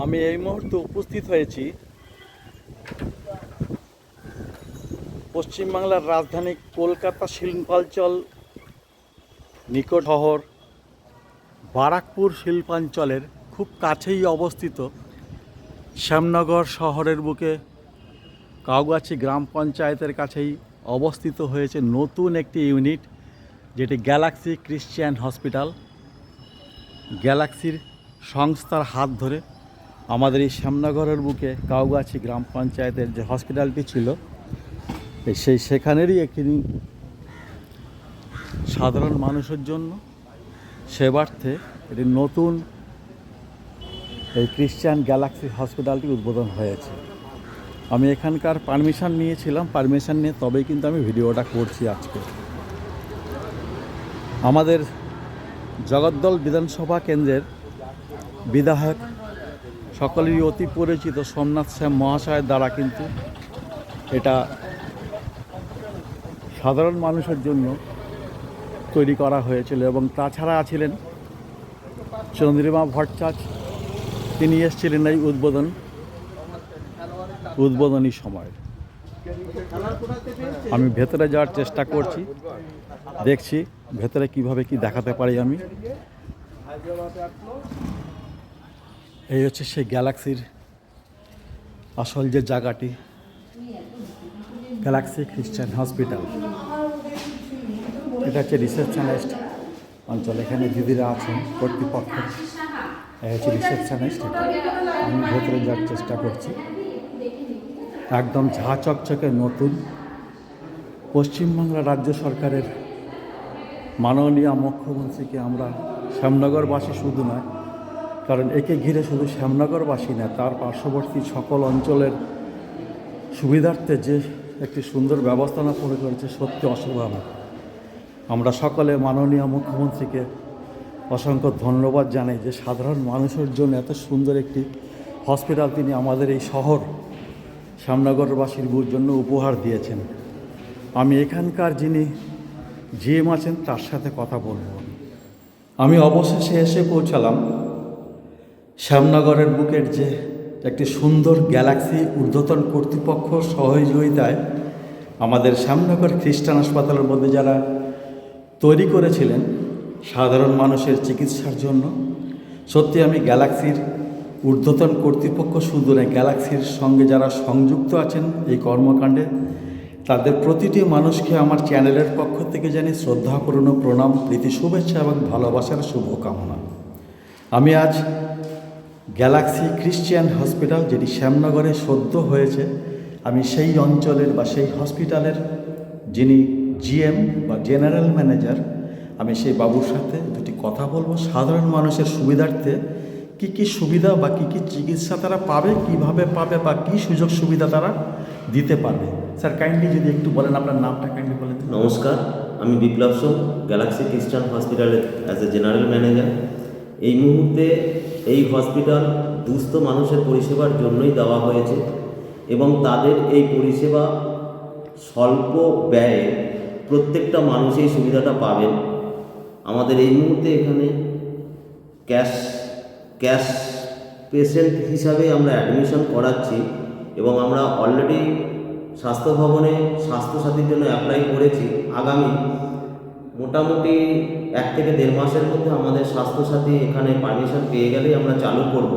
আমি এই মুহূর্তে উপস্থিত হয়েছি পশ্চিমবাংলার রাজধানী কলকাতা শিল্পাঞ্চল নিকট শহর বারাকপুর শিল্পাঞ্চলের খুব কাছেই অবস্থিত শ্যামনগর শহরের বুকে কাউগাছি গ্রাম পঞ্চায়েতের কাছেই অবস্থিত হয়েছে নতুন একটি ইউনিট, যেটি গ্যালাক্সি ক্রিশ্চিয়ান হসপিটাল। গ্যালাক্সির সংস্থার হাত ধরে আমাদের এই শ্যামনগরের বুকে কাউগাছি গ্রাম পঞ্চায়েতের যে হসপিটালটি ছিল সেখানেরই একটি সাধারণ মানুষের জন্য সেবার্থে এটি নতুন এই ক্রিশ্চিয়ান গ্যালাক্সি হসপিটালটি উদ্বোধন হয়েছে। আমি এখানকার পারমিশন নিয়েছিলাম, পারমিশন নিয়ে তবেই কিন্তু আমি ভিডিওটা করছি আজকে। আমাদের জগদ্দল বিধানসভা কেন্দ্রের বিধায়ক সকলেরই অতি পরিচিত সোমনাথ শ্যাম মহাশয়ের দ্বারা কিন্তু এটা সাধারণ মানুষের জন্য তৈরি করা হয়েছিল এবং তাছাড়া ছিলেন চন্দ্রিমা ভট্টাচার্য, তিনি এসেছিলেন এই উদ্বোধনী সময়। আমি ভেতরে যাওয়ার চেষ্টা করছি, দেখছি ভেতরে কিভাবে কি দেখাতে পারি আমি। এই হচ্ছে সেই গ্যালাক্সির আসল যে জায়গাটি, গ্যালাক্সি খ্রিস্টান হসপিটাল। এটা হচ্ছে রিসেপশনিস্ট অঞ্চল, এখানে দিদিরা আছেন কর্তৃপক্ষের। এই হচ্ছে রিসেপশনিস্ট। আমি ভেতরে যাওয়ার চেষ্টা করছি। একদম ঝাঁ চকচকে নতুন, পশ্চিমবাংলা রাজ্য সরকারের মাননীয় মুখ্যমন্ত্রীকে আমরা শ্যামনগরবাসী শুধু নয়, কারণ একে ঘিরে শুধু শ্যামনগরবাসী না, তার পার্শ্ববর্তী সকল অঞ্চলের সুবিধার্থে যে একটি সুন্দর ব্যবস্থাপনা করেছে, সত্যি অসাধারণ। আমরা সকলে মাননীয় মুখ্যমন্ত্রীকে অসংখ্য ধন্যবাদ জানাই যে সাধারণ মানুষের জন্য এত সুন্দর একটি হসপিটাল তিনি আমাদের এই শহর শ্যামনগরবাসীর জন্য উপহার দিয়েছেন। আমি এখানকার যিনি জিএম আছেন তার সাথে কথা বলব। আমি অবশেষে এসে পৌঁছালাম শ্যামনগরের বুকের যে একটি সুন্দর গ্যালাক্সি ঊর্ধ্বতন কর্তৃপক্ষ সহযোগিতায় আমাদের শ্যামনগর খ্রিস্টান হাসপাতালের মধ্যে যারা তৈরি করেছিলেন সাধারণ মানুষের চিকিৎসার জন্য। সত্যি আমি গ্যালাক্সির ঊর্ধ্বতন কর্তৃপক্ষ শুধু নয়, গ্যালাক্সির সঙ্গে যারা সংযুক্ত আছেন এই কর্মকাণ্ডে তাদের প্রতিটি মানুষকে আমার চ্যানেলের পক্ষ থেকে জানি শ্রদ্ধাপূর্ণ প্রণাম, প্রীতি, শুভেচ্ছা এবং ভালোবাসার শুভকামনা। আমি আজ গ্যালাক্সি ক্রিশ্চিয়ান হসপিটাল, যেটি শ্যামনগরে সদ্য হয়েছে, আমি সেই অঞ্চলের বা সেই হসপিটালের যিনি জিএম বা জেনারেল ম্যানেজার, আমি সেই বাবুর সাথে দুটি কথা বলবো। সাধারণ মানুষের সুবিধার্থে কি কি সুবিধা বা কি কি চিকিৎসা তারা পাবে, কিভাবে পাবে বা কী সুযোগ সুবিধা তারা দিতে পারবে। স্যার কাইন্ডলি যদি একটু বলেন, আপনার নামটা কাইন্ডলি বলেন। নমস্কার, আমি বিপ্লব সোম, গ্যালাক্সি খ্রিস্টান হসপিটালের অ্যাজ এ জেনারেল ম্যানেজার। এই মুহূর্তে এই হসপিটাল দুস্থ মানুষের পরিষেবার জন্যই দেওয়া হয়েছে এবং তাদের এই পরিষেবা স্বল্প ব্যয়ে প্রত্যেকটা মানুষ এই সুবিধাটা পাবেন। আমাদের এই মুহূর্তে এখানে ক্যাশ পেশেন্ট হিসাবে আমরা অ্যাডমিশন করাচ্ছি এবং আমরা অলরেডি স্বাস্থ্য ভবনে স্বাস্থ্যসাথীর জন্য অ্যাপ্লাই করেছি। আগামী মোটামুটি 1 থেকে 1.5 মাসের মধ্যে আমাদের স্বাস্থ্যসাথী এখানে পারমিশন পেয়ে গেলেই আমরা চালু করব।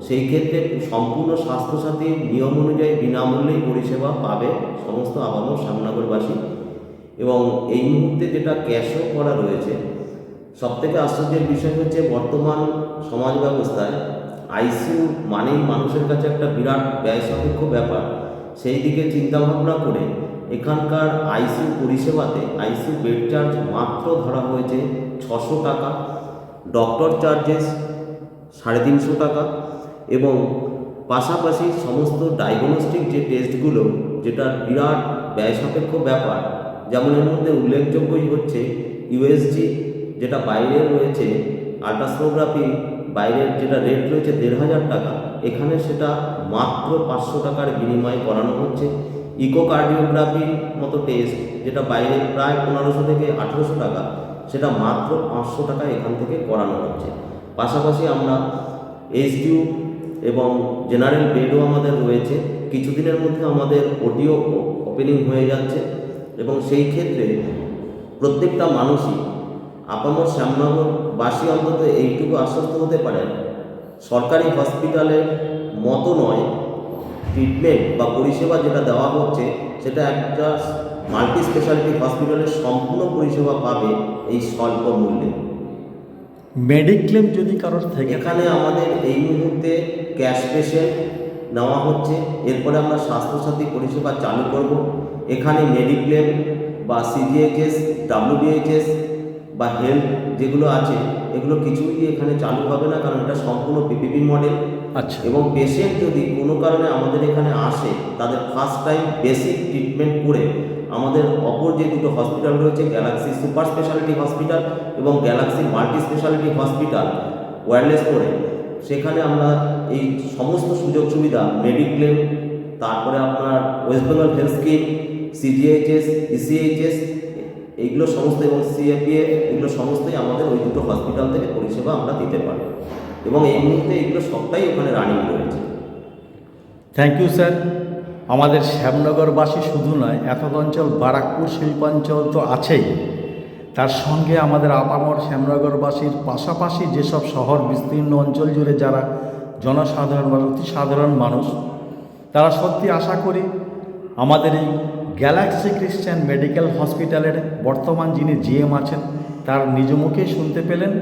সেই ক্ষেত্রে সম্পূর্ণ স্বাস্থ্যসাথী নিয়ম অনুযায়ী বিনামূল্যেই পরিষেবা পাবে সমস্ত আবামর শ্যামনগরবাসী। এবং এই মুহূর্তে যেটা ক্যাশও করা রয়েছে, সবথেকে আশ্চর্যের বিষয় হচ্ছে বর্তমান সমাজ ব্যবস্থায় আইসিইউ মানেই মানুষের কাছে একটা বিরাট ব্যয় সাপেক্ষ ব্যাপার। সেই দিকে চিন্তাভাবনা করে এখানকার আইসিইউ পরিষেবাতে আইসিইউ বেড চার্জ মাত্র ধরা হয়েছে 600 টাকা, ডক্টর চার্জেস 350 টাকা এবং পাশাপাশি সমস্ত ডায়াগনস্টিক যে টেস্টগুলো, যেটা বিরাট ব্যয় সাপেক্ষ ব্যাপার, যেমন এর মধ্যে উল্লেখযোগ্যই হচ্ছে ইউএসজি, যেটা বাইরে রয়েছে, আল্ট্রাসোনোগ্রাফি বাইরের যেটা রেট রয়েছে 1500 টাকা, এখানে সেটা মাত্র 500 টাকার বিনিময়ে করানো হচ্ছে। ইকোকার্ডিওগ্রাফির মতো টেস্ট, যেটা বাইরে প্রায় 1500 থেকে 1800 টাকা, সেটা মাত্র 500 টাকা এখান থেকে করানো হচ্ছে। পাশাপাশি আমরা এইচডিউ এবং জেনারেল বেডও আমাদের রয়েছে। কিছুদিনের মধ্যে আমাদের ওটিও ওপেনিং হয়ে যাচ্ছে এবং সেই ক্ষেত্রে প্রত্যেকটা মানুষই আপামর শ্যামনগরবাসী অন্তত এইটুকু আশ্বস্ত হতে পারেন, সরকারি হসপিটালের মতো নয়, ট্রিটমেন্ট বা পরিষেবা যেটা দেওয়া হচ্ছে সেটা একটা মাল্টি স্পেশালিটি হসপিটালের সম্পূর্ণ পরিষেবা পাবে এই স্বল্প মূল্যে। মেডিক্লেম যদি কারোর থেকে এখানে আমাদের এই মুহূর্তে ক্যাশ পেশেন্ট নেওয়া হচ্ছে, এরপরে আমরা স্বাস্থ্যসাথী পরিষেবা চালু করব। এখানে মেডিক্লেম বা সিজিএইচএস, ডাব্লিউবিএইচএস বা হেলথ যেগুলো আছে এগুলো কিছুই এখানে চালু হবে না, কারণ এটা সম্পূর্ণ পিপিপি মডেল। আচ্ছা, এবং পেশেন্ট যদি কোনো কারণে আমাদের এখানে আসে, তাদের ফার্স্ট টাইম বেসিক ট্রিটমেন্ট করে আমাদের অপর যে দুটো হসপিটাল রয়েছে, গ্যালাক্সি সুপার স্পেশালিটি হসপিটাল এবং Galaxy multi speciality hospital wireless করে, সেখানে আমরা এই সমস্ত সুযোগ সুবিধা মেডিক্লেম, তারপরে আপনার West Bengal health scheme, CGHS, ECHS এইগুলো সমস্ত এবং সিএপিএ এগুলো সমস্তই আমাদের ওই দুটো হসপিটাল থেকে পরিষেবা আমরা দিতে পারি এবং এই মুহূর্তে এগুলো সবটাই ওখানে রানিং রয়েছে। Thank you sir. আমাদের শ্যামনগরবাসী শুধু নয়, এতদ অঞ্চল বারাকপুর শিল্পাঞ্চল তো আছেই, তার সঙ্গে আমাদের আপামর শ্যামনগরবাসীর পাশাপাশি যেসব শহর বিস্তীর্ণ অঞ্চল জুড়ে যারা জনসাধারণ বা অতি সাধারণ মানুষ, তারা সত্যি আশা করি আমাদের এই গ্যালাক্সি ক্রিশ্চিয়ান মেডিকেল হসপিটালের বর্তমান যিনি জিএম আছেন তার নিজ মুখেই শুনতে পেলেন।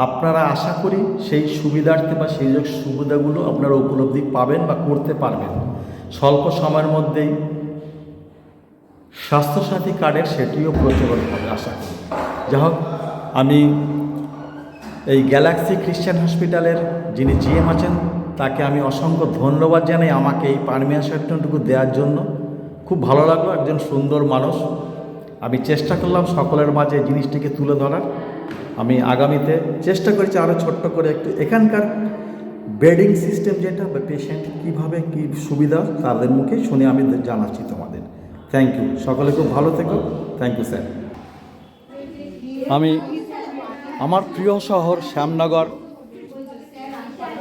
আপনারা আশা করি সেই সুবিধার্থে বা সেই সুবিধাগুলো আপনারা উপলব্ধি পাবেন বা করতে পারবেন স্বল্প সময়ের মধ্যেই। স্বাস্থ্যসাথী কার্ডের সেটিও প্রচলন হবে আশা করি। যাই হোক, আমি এই গ্যালাক্সি ক্রিশ্চিয়ান হসপিটালের যিনি জিএম আছেন তাকে আমি অসংখ্য ধন্যবাদ জানাই আমাকে এই পারমিশনটুকু দেওয়ার জন্য। খুব ভালো লাগলো, একজন সুন্দর মানুষ। আমি চেষ্টা করলাম সকলের মাঝে এই জিনিসটিকে তুলে ধরার। আমি আগামীতে চেষ্টা করেছি আরও ছোট্ট করে একটু এখানকার বেডিং সিস্টেম যেটা বা পেশেন্ট কীভাবে কী সুবিধা তাদের মুখে শুনে আমি জানাচ্ছি তোমাদের। থ্যাংক ইউ, সকলে খুব ভালো থেকো। Thank you sir. আমি আমার প্রিয় শহর শ্যামনগর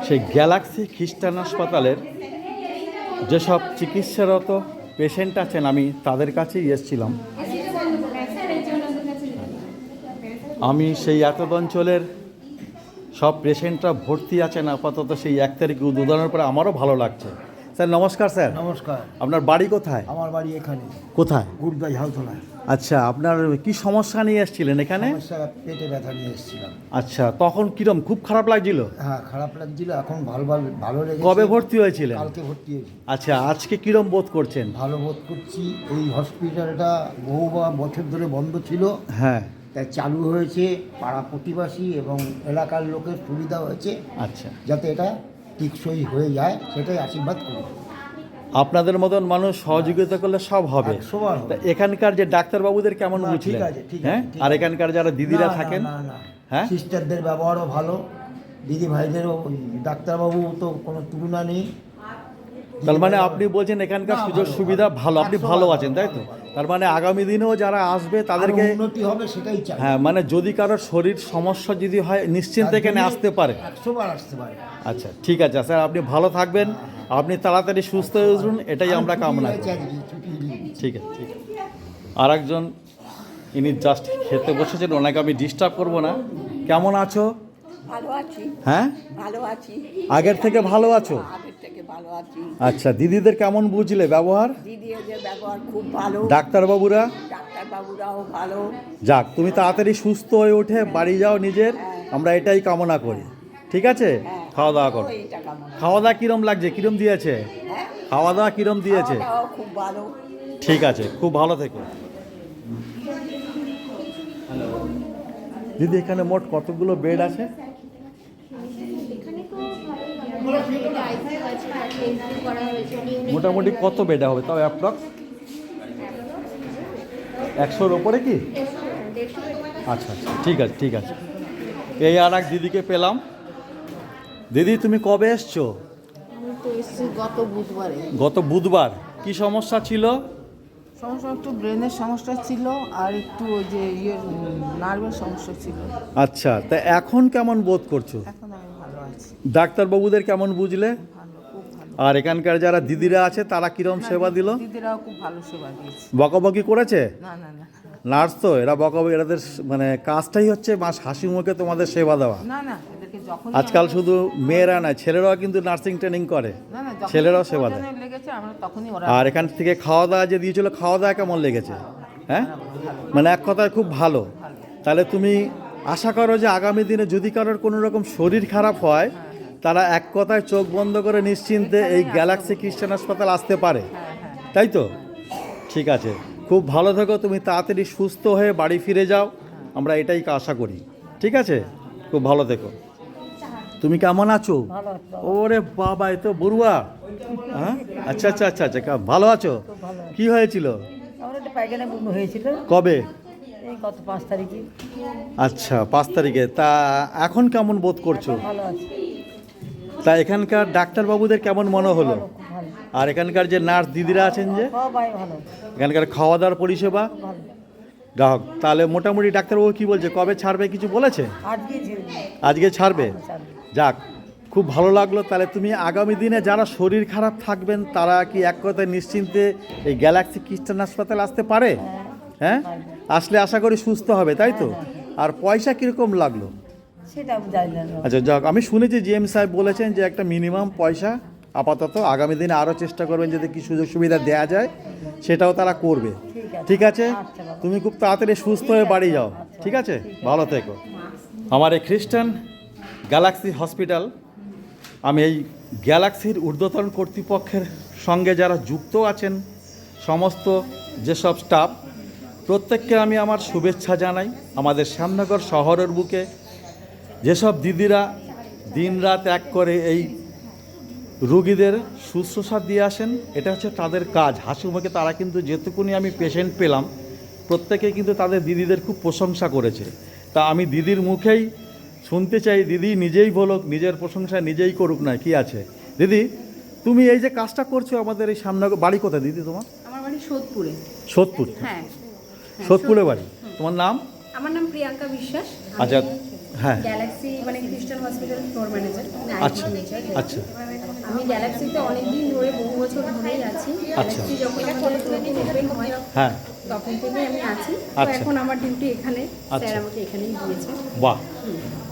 সেই গ্যালাক্সি খ্রিস্টান হাসপাতালের যেসব চিকিৎসারত পেশেন্ট আছেন আমি তাদের কাছেই এসেছিলাম। আমি সেই এতদ অঞ্চলের সব পেশেন্টরা ভর্তি আছেন আপাতত সেই 1 তারিখে উদ্বোধনের পরে আমারও ভালো লাগছে। স্যার নমস্কার। স্যার নমস্কার। আপনার বাড়ি কোথায়? আমার বাড়ি এখানে, কোথায়? গুড়দা ঝাউতলায়। আচ্ছা, আপনার কি সমস্যা নিয়ে এসেছিলেন এখানে? সমস্যা পেটে ব্যথা নিয়ে এসেছিলাম। আচ্ছা, তখন কিরম খুব খারাপ লাগছিল? হ্যাঁ, খারাপ লাগছিল, এখন ভালো ভালো লেগেছে। কবে ভর্তি হয়েছিলেন? কালকে ভর্তি হয়েছি। আচ্ছা, আজকে কিরম বোধ করছেন? ভালো বোধ করছি। এই হসপিটালটা বহু বছর ধরে বন্ধ ছিল, হ্যাঁ, তাই চালু হয়েছে। পাড়া প্রতিবাসী এবং এলাকার লোকের সুবিধা হয়েছে, আচ্ছা, যাতে এটা টিকসই হয়ে যায় সেটাই আশীর্বাদ করি। আপনাদের মতন মানুষ সহযোগিতা করলে সব হবে। 100 বার হবে। তা এখানকার যে ডাক্তারবাবুদের কেমন না, বুঝলেন? ঠিক আছে, ঠিক আছে, হ্যাঁ, ঠিক আর আছে। এখানকার যারা দিদিরা না, থাকেন, না, না, হ্যাঁ, সিস্টারদের ব্যবহারও ভালো, দিদি ভাইদেরও, ডাক্তারবাবু তো কোনো তুলনা নেই। তার মানে আপনি বলছেন এখানকার না, সুযোগ ভালো, সুবিধা ভালো, আপনি 100 ভালো বার আছেন, তাই তো? ভালো। তার মানে আগামী দিনেও যারা আসবে তাদেরকে, আরো উন্নতি হবে সেটাই চাই। হ্যাঁ, মানে যদি কারোর শরীর সমস্যা যদি হয় নিশ্চিন্তে এখানে আসতে পারে। 100 বার আসতে পারে। আচ্ছা, ঠিক আছে স্যার, আপনি ভালো থাকবেন, আপনি তাড়াতাড়ি সুস্থ হয়ে উঠুন, এটাই আমরা কামনা করি। ঠিক আছে, ঠিক আছে। আর একজন ইনি জাস্ট খেতে বসেছেন, ওনাকে আমি ডিস্টার্ব করবো না। কেমন আছো? ভালো আছি, হ্যাঁ, ভালো আছি, আগের থেকে ভালো আছো? আগের থেকে ভালো আছি। আচ্ছা, দিদিদের কেমন বুঝলে ব্যবহার? দিদিদের ব্যবহার খুব ভালো, ডাক্তারবাবুরা? ডাক্তারবাবুরাও ভালো। যাক, তুমি তাড়াতাড়ি সুস্থ হয়ে উঠে বাড়ি যাও নিজের, আমরা এটাই কামনা করি। ঠিক আছে, খাওয়া দাওয়া করো। এইটা কেমন? খাওয়া দাওয়া কিরম লাগছে, কিরম দিয়েছে? হ্যাঁ, খাওয়া দাওয়া কিরম দিয়েছে? খাওয়া-দাওয়া খুব ভালো। ঠিক আছে, খুব ভালো থেকো। দিদি, এখানে মোট কতগুলো বেড আছে? মোটামুটি কত বেড হবে তাও অ্যাপ্রক্স? 100-র ওপরে কি? আচ্ছা আচ্ছা, ঠিক আছে, ঠিক আছে। এই আর এক দিদিকে পেলাম। দিদি, তুমি কবে এসছো? আমি তো এসেছি গত বুধবারে। গত বুধবার। কি সমস্যা ছিল? সমস্যা একটু ব্রেনের সমস্যা ছিল আর একটু ওই যে নার্ভের সমস্যা ছিল। আচ্ছা, তা এখন কেমন বোধ করছো? এখন আমি ভালো আছি। আছি। ডাক্তারবাবুদের কেমন বুঝলে? ভালো, খুব ভালো। আর এখানকার যারা দিদিরা আছে তারা কিরম সেবা দিল? দিদিরাও খুব ভালো সেবা দিয়েছে। বকাবকি করেছে? না না না নার্স তো এরা বকাবকি, এদের মানে কাজটাই হচ্ছে মাস হাসি মুখে তোমাদের সেবা দেওয়া। না না এদেরকে যখন আজকাল শুধু মেয়েরা নয়, ছেলেরাও কিন্তু নার্সিং ট্রেনিং করে, না না ছেলেরাও সেবা দেয়। লেগেছে আমরা তখনই ওরা আর এখান থেকে খাওয়া দাওয়া যে দিয়েছিল, খাওয়া দাওয়া কেমন লেগেছে? হ্যাঁ, মানে এক কথায় খুব ভালো। তাহলে তুমি আশা করো যে আগামী দিনে যদি কারোর কোনো রকম শরীর খারাপ হয়, তারা এক কথায় চোখ বন্ধ করে নিশ্চিন্তে এই গ্যালাক্সি খ্রিস্টান হাসপাতাল আসতে পারে, তাই তো? ঠিক আছে, খুব ভালো থেকো, তুমি তাড়াতাড়ি সুস্থ হয়ে বাড়ি ফিরে যাও, আমরা এটাই আশা করি। ঠিক আছে, খুব ভালো থেকো। তুমি কেমন আছো? ওরে বাবা, এ তো বড়ুয়া। হ্যাঁ, আচ্ছা আচ্ছা আচ্ছা আচ্ছা, ভালো আছো? কি হয়েছিল? আমার একটা পায়খানা বমি হয়েছিল কবে? এই গত 5 তারিখে। আচ্ছা, 5 তারিখে। তা এখন কেমন বোধ করছো? ভালো আছে, তা এখানকার ডাক্তারবাবুদের কেমন মনে হলো? খুব ভালো, আর এখানকার যে নার্স দিদিরা আছেন, যে সবাই ভালো, এখানকার খাওয়া দাওয়ার পরিষেবা ভালো। গ্রাহক, তাহলে মোটামুটি ডাক্তারবাবু কি বলছে, কবে ছাড়বে কিছু বলেছে? আজকে ছেড়ে দিই, আজকে ছাড়বে? ছাড়বে। যাক, খুব ভালো লাগলো। তাহলে তুমি আগামী দিনে যারা শরীর খারাপ থাকবেন তারা কি এক কথায় নিশ্চিন্তে এই গ্যালাক্সি খ্রিস্টান হাসপাতাল আসতে পারে? হ্যাঁ, আসলে আশা করি সুস্থ হবে, তাই তো? আর পয়সা কীরকম লাগলো? সেটা জানি না। আচ্ছা, যাক, আমি শুনেছি জিএম সাহেব বলেছেন যে একটা মিনিমাম পয়সা আপাতত, আগামী দিনে আরও চেষ্টা করবেন যদি কি সুযোগ সুবিধা দেওয়া যায় সেটাও তারা করবে। ঠিক আছে, আচ্ছা বাবা। তুমি খুব তাড়াতাড়ি সুস্থ হয়ে বাড়ি যাও। ঠিক আছে, ভালো থেকো। আমার এই খ্রিস্টান গ্যালাক্সি হসপিটাল, আমি এই গ্যালাক্সির ঊর্ধ্বতন কর্তৃপক্ষের সঙ্গে যারা যুক্ত আছেন, সমস্ত যেসব স্টাফ, প্রত্যেককে আমি আমার শুভেচ্ছা জানাই। আমাদের শ্যামনগর শহরের বুকে যেসব দিদিরা দিনরাত এক করে এই রুগীদের শুশ্রূষা দিয়ে আসেন, এটা হচ্ছে তাদের কাজ। হাসি মুখে তারা কিন্তু, যেটুকুনি আমি পেশেন্ট পেলাম, প্রত্যেকে কিন্তু তাদের দিদিদের খুব প্রশংসা করেছে। তা আমি দিদির মুখেই শুনতে চাই, দিদি নিজেই বলুক, নিজের প্রশংসা নিজেই করুক না, কি আছে? দিদি, তুমি এই যে কাজটা করছো আমাদের এই সামনে, বাড়ি কোথায় দিদি তোমার? আমার বাড়ি সোদপুরে। সোদপুর? হ্যাঁ, সোদপুরে বাড়ি। তোমার নাম? আমার নাম প্রিয়াঙ্কা বিশ্বাস। আচ্ছা, হ্যাঁ, গ্যালাক্সি মানে খ্রিস্টান হসপিটাল ফ্লোর ম্যানেজার। আচ্ছা আচ্ছা আমি গ্যালাক্সিতে অনেকদিন ধরে, বহু বছর ধরেই আছি। গ্যালাক্সি যখন আমাদের নতুন ওপেন হয় হ্যাঁ, তখন থেকে আমি আছি। তো আচ্ছা। এখন আমার ডিউটি এখানে, আচ্ছা। স্যার আমাকে এখানেই দিয়েছে। বাহ,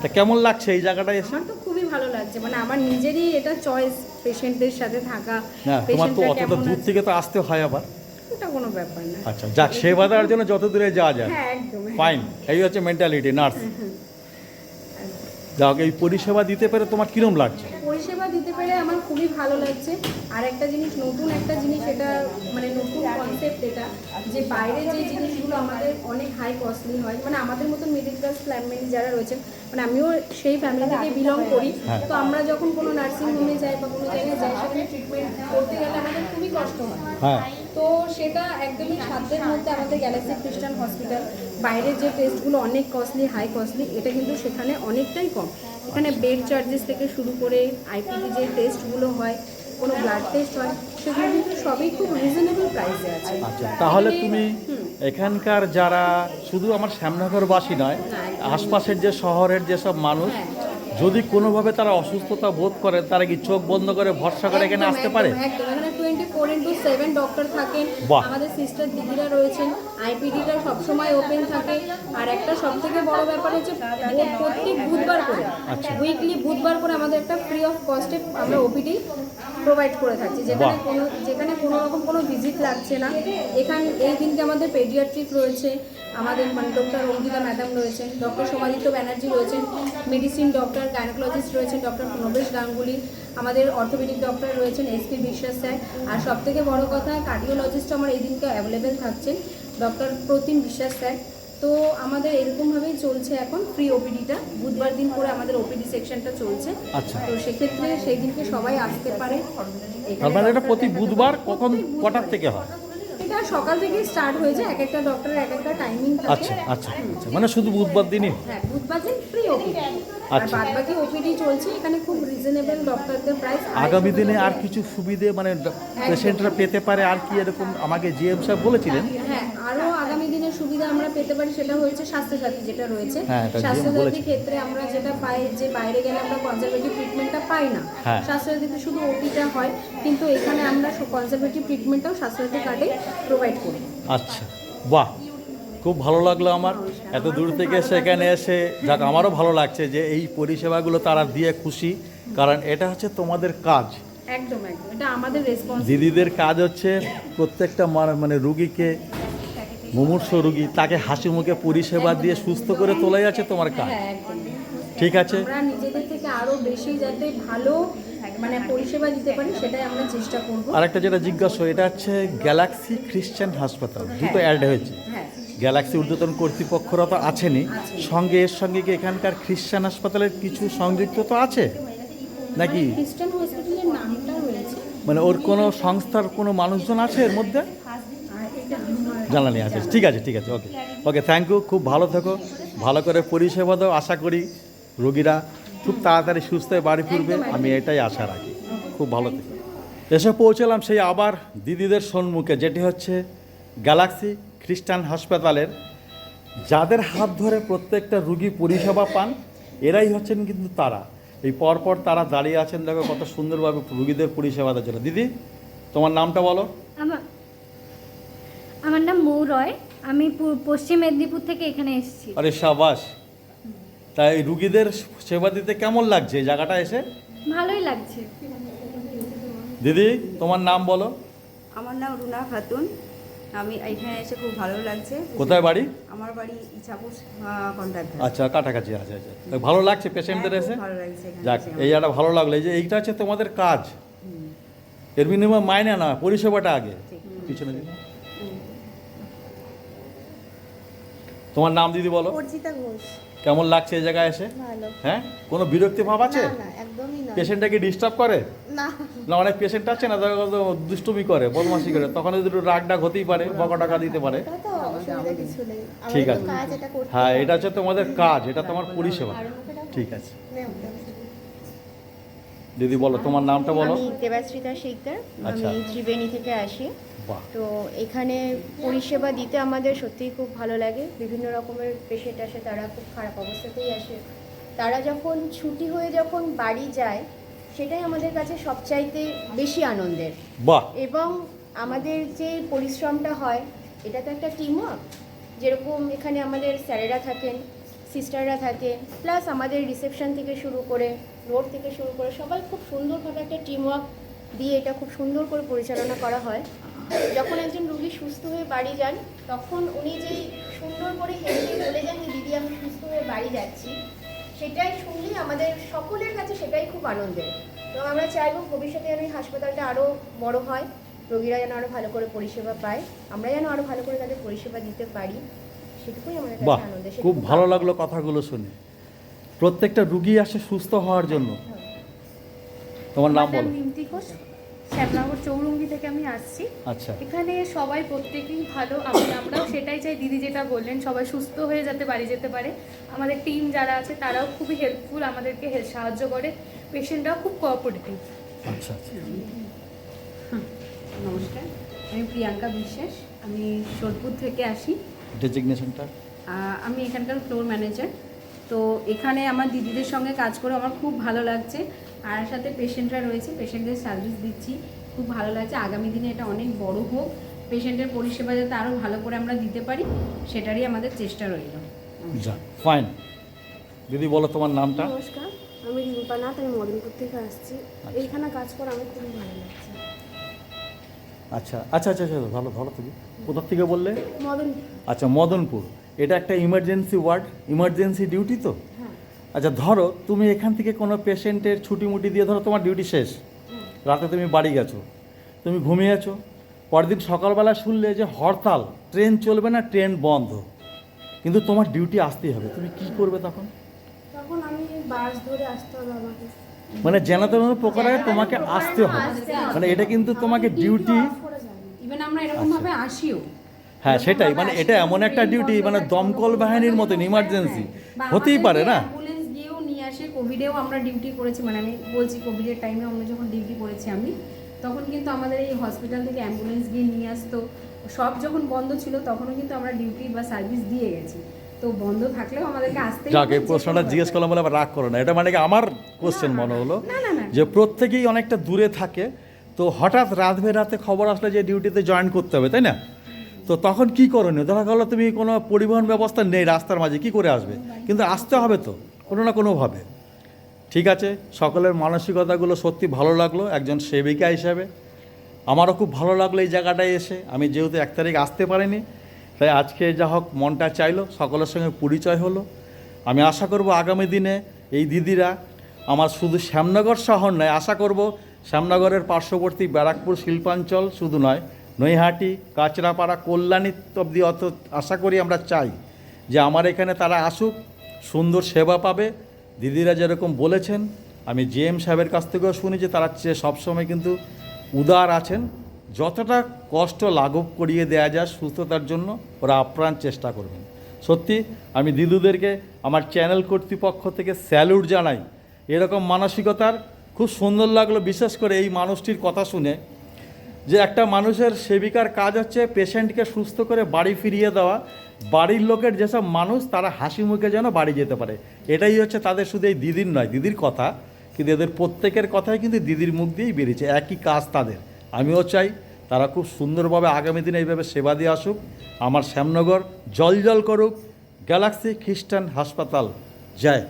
তা কেমন লাগছে এই জায়গাটায় এসে? আমার তো খুবই ভালো লাগছে, মানে আমার নিজেরই এটা চয়েস পেশেন্টদের সাথে থাকা। না, তোমার তো পেশেন্টরা অতটা কেমন দূর আছে, থেকে তো আসতে হয় আবার। ওটা কোনো ব্যাপার না। আচ্ছা, যাক, সেবা দেওয়ার জন্য যত দূরে যাওয়া যায়। হ্যাঁ, একদম। ফাইন, এই হচ্ছে মেন্টালিটি নার্স। যাক, এই পরিষেবা দিতে পেরে তোমার কিরম লাগছে? পরিষেবা দিতে পেরে আমার খুবই ভালো লাগছে। আর একটা জিনিস, নতুন একটা জিনিস, এটা মানে নতুন কনসেপ্ট এটা, যে বাইরে যে জিনিসগুলো আমাদের অনেক হাই কস্টলি হয়, মানে আমাদের মতন মিডল ক্লাস ফ্যামিলি যারা রয়েছেন, মানে আমিও সেই ফ্যামিলি থেকে বিলং করি। তো আমরা যখন কোনো নার্সিং হোমে যাই বা কোনো জায়গায় যাই, সেখানে ট্রিটমেন্ট করতে গেলে আমাদের খুবই কষ্ট হয়। হ্যাঁ, তো সেটা একদমই সাধ্যের মধ্যে আমাদের গ্যালাক্সি খ্রিস্টান হসপিটাল, বাইরের যে টেস্টগুলো অনেক কস্টলি, হাই কস্টলি, এটা কিন্তু সেখানে অনেকটাই কম। এখানে বেড চার্জেস থেকে শুরু করে আইপিডি যে টেস্টগুলো হয়, কোনো ব্লাড টেস্ট হয়, সেগুলো কিন্তু সবই খুব রিজনেবল প্রাইসে আছে। আচ্ছা, তাহলে তুমি এখানকার যারা, শুধু আমার শ্যামনগরবাসী নয়, আশপাশের যে শহরের যেসব মানুষ, যদি কোনোভাবে তারা অসুস্থতা বোধ করে, তারা কি চোখ বন্ধ করে ভরসা করে এখানে আসতে পারে? একদম, এখানে 24/7 ডক্টর থাকেন। বাহ। আমাদের সিস্টার দিদিরা রয়েছেন, আইপিডিটা সবসময় ওপেন থাকে। আর একটা সবথেকে বড় ব্যাপার হচ্ছে, প্রত্যেক বুধবার করে, উইকলি বুধবার করে আমাদের একটা ফ্রি অফ কস্টে আমরা ওপিডি প্রোভাইড করে থাকছি, যেখানে কোনো রকম কোনো ভিজিট লাগছে না। এখানে এই দিনকে আমাদের পেডিয়াট্রিক রয়েছে, আমাদের মানে ডক্টর অঙ্কিতা ম্যাডাম রয়েছেন, ডক্টর সমাদিত্য ব্যানার্জি রয়েছেন, মেডিসিন ডক্টর, গাইনোকোলজিস্ট রয়েছেন ডক্টর প্রণবেশ গাঙ্গুলি, আমাদের অর্থোপেডিক ডক্টর রয়েছেন এসপি বিশ্বাস স্যার। আর সবথেকে বড় কথা, কার্ডিওলজিস্ট আমার এই দিনকে অ্যাভেলেবেল থাকছেন ডক্টর প্রতিম বিশ্বাস স্যার। তো আমাদের এরকমভাবেই চলছে এখন ফ্রি ওপিডিটা, বুধবার দিন করে আমাদের ওপিডি সেকশনটা চলছে। আচ্ছা। তো সেক্ষেত্রে সেই দিনকে সবাই আসতে পারে। তার মানে এটা প্রতি বুধবার কখন, কটার থেকে হয়? এটা সকাল থেকে স্টার্ট হয়েছে, এক একটা ডক্টরের এক একটা টাইমিং থাকে। আচ্ছা আচ্ছা আচ্ছা, মানে শুধু বুধবার দিনই? হ্যাঁ, বুধবার দিন ফ্রি ওপিডি, আর আচ্ছা। বাদবাকি ওপিডি চলছে। এখানে খুব রিজনেবল ডক্টরদের প্রাইস। আগামী দিনে আর কিছু সুবিধে মানে পেশেন্টরা পেতে পারে আর কি, এরকম আমাকে জিএম সাহেব বলেছিলেন? হ্যাঁ, আরও আগামী দিনে দিনের সুবিধা আমরা পেতে পারি সেটা হচ্ছে স্বাস্থ্যসাথী যেটা রয়েছে। হ্যাঁ, এটা স্বাস্থ্যসাথী বলেছি। ক্ষেত্রে আমরা যেটা পাই যে বাইরে গেলে আমরা কনজারভেটিভ ট্রিটমেন্টটা পাই না। হ্যাঁ। স্বাস্থ্যসাথীতে শুধু ওপিটা হয়, কিন্তু এখানে আমরা কনজারভেটিভ ট্রিটমেন্টটাও স্বাস্থ্যসাথী কার্ডে প্রোভাইড করি। আচ্ছা, বাহ, খুব ভালো লাগলো আমার এত দূর থেকে সেখানে এসে। যাক, আমারও ভালো লাগছে যে এই পরিষেবাগুলো তারা দিয়ে খুশি, কারণ এটা হচ্ছে তোমাদের কাজ। একদম একদম, এটা আমাদের রেসপন্স। দিদিদের কাজ হচ্ছে প্রত্যেকটা মানে রুগীকে, মুমূর্ষ রুগী, তাকে হাসি মুখে পরিষেবা দিয়ে সুস্থ করে তোলাই আছে তোমার কাজ। হ্যাঁ, একদম। ঠিক আছে, আমরা নিজেদের থেকে আরো বেশি যাতে ভালো মানে পরিষেবা দিতে পারি সেটাই আমরা চেষ্টা করব। আরেকটা যেটা জিজ্ঞাসা, এটা হচ্ছে গ্যালাক্সি খ্রিশ্চান হাসপাতাল, দুটো অ্যাড হয়েছে। হ্যাঁ, গ্যালাক্সি ঊর্ধ্বতন কর্তৃপক্ষরা তো আছেনই, সঙ্গে এর সঙ্গে কি এখানকার খ্রিশ্চান হাসপাতালের কিছু সংযুক্ত তো আছে নাকি? খ্রিস্টান হসপিটালের নামটা রয়েছে, মানে ওর কোনো সংস্থার কোনো মানুষজন আছে এর মধ্যে? জানা নেই। আচ্ছা, ঠিক আছে, ঠিক আছে, ওকে ওকে, থ্যাংক ইউ। খুব ভালো থেকো, ভালো করে পরিষেবা দাও। আশা করি রোগীরা খুব তাড়াতাড়ি সুস্থ হয়ে বাড়ি ফিরবে, আমি এটাই আশা রাখি। খুব ভালো থেকো। এসে পৌঁছলাম সেই আবার দিদিদের সম্মুখে, যেটি হচ্ছে গ্যালাক্সি খ্রিস্টান হাসপাতালের, যাদের হাত ধরে প্রত্যেকটা রুগী পরিষেবা পান, এরাই হচ্ছেন কিন্তু তারা। এই পরপর তারা দাঁড়িয়ে আছেন, দেখো কত সুন্দরভাবে রুগীদের পরিষেবা দেওয়ার জন্য। দিদি, তোমার নামটা বলো। আমার নাম মৌ রয়, আমি পশ্চিম মেদিনীপুর থেকে এখানে এসেছি। আরে সাবাস! তাই রুগীদের সেবা দিতে কেমন লাগছে এই জায়গাটা এসে? ভালোই লাগছে। দিদি, তোমার নাম বলো। আমার নাম রুনা খাতুন, আমি এখানে এসে খুব ভালো লাগছে। কোথায় বাড়ি? আমার বাড়ি ইছাপুর কন্ট্রাক্ট। আচ্ছা, কাছাকাছি। আচ্ছা আচ্ছা, ভালো লাগছে পেশেন্টদের এসে? ভালো লাগছে এখানে যাক, এসে এই জায়গাটা ভালো লাগলো। এই যে এইটা হচ্ছে তোমাদের কাজ, এর বিনিময়ে মাইনে না, পরিষেবাটা আগে। পিছনে দিদি, তোমার নাম দিদি বলো। অর্জিতা ঘোষ। কেমন লাগছে এই জায়গায় এসে? ভালো। হ্যাঁ, কোনো বিরক্তি ভাব আছে? না, একদমই না। পেশেন্টটাকে ডিস্টার্ব করে না। না? অনেক পেশেন্ট আছে না, তারা কত দুষ্টুমি করে, বদমাশি করে, তখন যদি একটু রাগ ডাক হতেই পারে, বকা টাকা দিতে পারে। তা তো অসুবিধা কিছু নেই। ঠিক আমাদের আছে, তো কাজ এটা করতে হ্যাঁ, হবে। এটা হচ্ছে তোমাদের কাজ, এটা তোমার পরিষেবা। ঠিক আছে দিদি, বলো তোমার নামটা বলো। আমি দেবাশ্রিতা শিকদার, আচ্ছা। আমি ত্রিবেণী থেকে আসি। বাহ, তো এখানে পরিষেবা দিতে আমাদের সত্যিই খুব ভালো লাগে। বিভিন্ন রকমের পেশেন্ট আসে, তারা খুব খারাপ অবস্থাতেই আসে। তারা যখন ছুটি হয়ে যখন বাড়ি যায়, সেটাই আমাদের কাছে সবচাইতে বেশি আনন্দের। বাহ, এবং আমাদের যে পরিশ্রমটা হয়, এটা তো একটা টিমওয়ার্ক। যেরকম এখানে আমাদের স্যারেরা থাকেন, সিস্টাররা থাকেন, প্লাস আমাদের রিসেপশন থেকে শুরু করে, রোড থেকে শুরু করে, সবাই খুব সুন্দরভাবে একটা টিমওয়ার্ক দিয়ে এটা খুব সুন্দর করে পরিচালনা করা হয়। যখন একজন রুগী সুস্থ হয়ে বাড়ি যান, তখন উনি যেই সুন্দর করে হেঁটে বলে যান যে দিদি আমি সুস্থ হয়ে বাড়ি যাচ্ছি, সেটাই শুনলেই আমাদের সকলের কাছে সেটাই খুব আনন্দের। তো আমরা চাইবো ভবিষ্যতে যেন এই হাসপাতালটা আরও বড় হয়, রোগীরা যেন আরও ভালো করে পরিষেবা পায়, আমরা যেন আরও ভালো করে তাদের পরিষেবা দিতে পারি, সেটুকুই আমাদের বাহ, কাছে আনন্দের। খুব ভালো লাগলো কথাগুলো শুনে। প্রত্যেকটা রুগী আসে সুস্থ হওয়ার জন্য। তোমার নাম বলো। নিমতি ঘোষ, শ্যামনগর চৌরঙ্গি থেকে আমি আসছি। আচ্ছা, এখানে সবাই প্রত্যেকেই ভালো, আমরাও সেটাই চাই। দিদি যেটা বললেন, সবাই সুস্থ হয়ে যাতে বাড়ি যেতে পারে। আমাদের টিম যারা আছে তারাও খুবই হেল্পফুল, আমাদেরকে সাহায্য করে। পেশেন্টরাও খুব কোঅপারেটিভ। আচ্ছা আচ্ছা, নমস্কার, আমি প্রিয়াঙ্কা বিশ্বাস, আমি সোদপুর থেকে আসি। ডেজিগনেশনটা? আমি এখানকার ফ্লোর ম্যানেজার। তো এখানে আমার দিদিদের সঙ্গে কাজ করে আমার খুব ভালো লাগছে, আর সাথে পেশেন্টরা রয়েছে, পেশেন্টদের সার্ভিস দিচ্ছি, খুব ভালো লাগছে। আগামী দিনে এটা অনেক বড় হোক, পেশেন্টের পরিষেবা যাতে আরও ভালো করে আমরা দিতে পারি, সেটারই আমাদের চেষ্টা রইল। যা, ফাইন। দিদি বলো তোমার নামটা। নমস্কার, আমি রিম্পা নাথ, আমি মদনপুর থেকে আসছি। এইখানে কাজ করে আমার খুবই ভালো লাগছে। আচ্ছা আচ্ছা আচ্ছা আচ্ছা, ভালো ভালো তুমি কোথা থেকে বললে? মদনপুর। আচ্ছা, মদনপুর। এটা একটা ইমার্জেন্সি ওয়ার্ড, ইমার্জেন্সি ডিউটি তো? হ্যাঁ। আচ্ছা, ধরো তুমি এখান থেকে কোনো পেশেন্টের ছুটি দিয়ে, ধরো তোমার ডিউটি শেষ, রাতে তুমি বাড়ি গেছো, তুমি ঘুমিয়েছো, পরদিন সকালবেলা শুনলে যে হরতাল, ট্রেন চলবে না, ট্রেন বন্ধ, কিন্তু তোমার ডিউটি আসতেই হবে, তুমি কি করবে তখন? তখন আমি বাস ধরে আসতে হবে আমাকে। মানে যেন তেন প্রকারে তোমাকে আসতে হবে, মানে এটা কিন্তু তোমাকে ডিউটি। ইভেন আমরা এরকমভাবে আসিও। হ্যাঁ, সেটাই, মানে এটা এমন একটা ডিউটি, মানে দমকল বাহিনীর মতন ইমার্জেন্সি হতেই পারে না? অ্যাম্বুলেন্স গিয়েও নিয়ে আসে, কোভিডেও আমরা ডিউটি করেছি, মানে আমি বলছি কোভিডের টাইমে আমরা যখন ডিউটি করেছি আমি, তখন কিন্তু আমাদের এই হসপিটাল থেকে অ্যাম্বুলেন্স গিয়ে নিয়ে আসতো, সব যখন বন্ধ ছিল তখনও কিন্তু আমরা ডিউটি বা সার্ভিস দিয়ে গেছি, তো বন্ধ থাকলেও আমাদেরকে আসতে যাকে প্রশ্নটা জিজ্ঞেস করলাম বলে আবার রাগ করো না, এটা মানে কি আমার কোশ্চেন মনে হলো যে প্রত্যেকেই অনেকটা দূরে থাকে, তো হঠাৎ রাত রাতে খবর আসলে যে ডিউটিতে জয়েন করতে হবে, তাই না? তো তখন কি করণীয়? ধরা গেলো তুমি কোনো পরিবহন ব্যবস্থা নেই রাস্তার মাঝে, কি করে আসবে? কিন্তু আসতে হবে তো কোনো না কোনোভাবে। ঠিক আছে, সকলের মানসিকতাগুলো সত্যি ভালো লাগলো একজন সেবিকা হিসাবে। আমারও খুব ভালো লাগলো এই জায়গাটায় এসে। আমি যেহেতু 1 তারিখ আসতে পারিনি, তাই আজকে যা হোক মনটা চাইলো, সকলের সঙ্গে পরিচয় হলো। আমি আশা করব আগামী দিনে এই দিদিরা আমার শুধু শ্যামনগর শহর নয়, আশা করব শ্যামনগরের পার্শ্ববর্তী ব্যারাকপুর শিল্পাঞ্চল শুধু নয়, নৈহাটি, কাঁচরাপাড়া, কল্যাণী অবধি অত আশা করি আমরা চাই যে আমার এখানে তারা আসুক, সুন্দর সেবা পাবে। দিদিরা যেরকম বলেছেন, আমি জিএম সাহেবের কাছ থেকেও শুনি যে তারা সবসময় কিন্তু উদার আছেন, যতটা কষ্ট লাঘব করিয়ে দেওয়া যায় সুস্থতার জন্য ওরা আপ্রাণ চেষ্টা করবেন। সত্যি আমি দিদুদেরকে আমার চ্যানেল কর্তৃপক্ষ থেকে স্যালুট জানাই। এরকম মানসিকতার খুব সুন্দর লাগলো, বিশেষ করে এই মানুষটির কথা শুনে, যে একটা মানুষের সেবিকার কাজ হচ্ছে পেশেন্টকে সুস্থ করে বাড়ি ফিরিয়ে দেওয়া, বাড়ির লোকের যেসব মানুষ তারা হাসি মুখে যেন বাড়ি যেতে পারে, এটাই হচ্ছে তাদের, শুধু এই দিদির নয়, দিদির কথা কিন্তু এদের প্রত্যেকের কথাই কিন্তু দিদির মুখ দিয়েই বেরিয়েছে, একই কাজ তাদের। আমিও চাই তারা খুব সুন্দরভাবে আগামী দিনে এইভাবে সেবা দিয়ে আসুক, আমার শ্যামনগর জল করুক। গ্যালাক্সি খ্রিস্টান হাসপাতাল জয়।